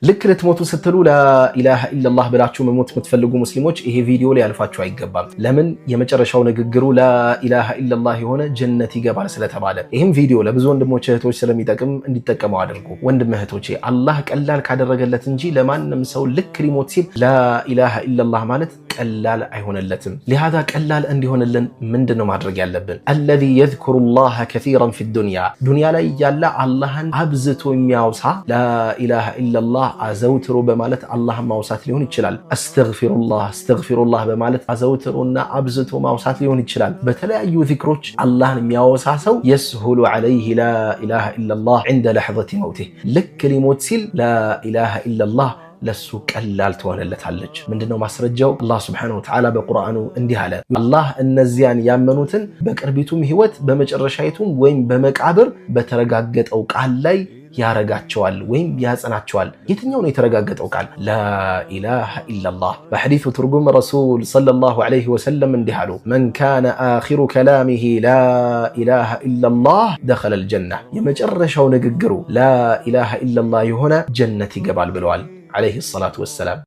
ልክ ልትሞቱ ስትሉ ላኢላሃ ኢላላህ ብላችሁ መሞት የምትፈልጉ ሙስሊሞች ይሄ ቪዲዮ ሊያልፋችሁ አይገባም። ለምን? የመጨረሻው ንግግሩ ላኢላሃ ኢላላህ የሆነ ጀነት ይገባል ስለተባለ። ይህም ቪዲዮ ለብዙ ወንድሞች እህቶች ስለሚጠቅም እንዲጠቀመው አድርጉ። ወንድም እህቶቼ፣ አላህ ቀላል ካደረገለት እንጂ ለማንም ሰው ልክ ሊሞት ሲል ላኢላሃ ኢላላህ ማለት ቀላል አይሆንለትም። ሊሃዛ ቀላል እንዲሆንልን ምንድነው ማድረግ ያለብን? አለዚ የዝኩሩ ላህ ከሲራን ፊ ዱንያ፣ ዱንያ ላይ ያለ አላህን አብዝቶ የሚያወሳ ላኢላሃ ኢላላህ አዘውትሮ በማለት አላህን ማውሳት ሊሆን ይችላል። አስተግፊሩላህ በማለት አዘውትሮና አብዝቶ ማውሳት ሊሆን ይችላል። በተለያዩ ዚክሮች አላህን የሚያወሳ ሰው የስሁሉ ዐለይሂ ላኢላሃ ኢላላህ ዐንደ ለሕዘቲ መውቲህ፣ ልክ ሊሞት ሲል ላኢላሃ ኢላላህ ለሱ ቀላል ትሆንለታለች። ምንድነው ማስረጃው? አላህ ሱብሓነሁ ወተዓላ በቁርአኑ እንዲህ አለ፣ አላህ እነዚያን ያመኑትን በቅርቢቱም ህይወት በመጨረሻይቱም ወይም በመቃብር በተረጋገጠው ቃል ላይ ያረጋቸዋል ወይም ያጸናቸዋል። የትኛው ነው የተረጋገጠው ቃል? ላኢላሃ ኢላላህ። በሐዲሱ ትርጉም ረሱል ሰለላሁ ዐለይሂ ወሰለም እንዲህ አሉ፣ መን ካነ አኺሩ ከላሚሂ ላኢላሃ ኢላላህ ደኸለል ጀና፣ የመጨረሻው ንግግሩ ላኢላሃ ኢላላህ የሆነ ጀነት ይገባል ብለዋል ዐለይሂ ሰላቱ ወሰላም።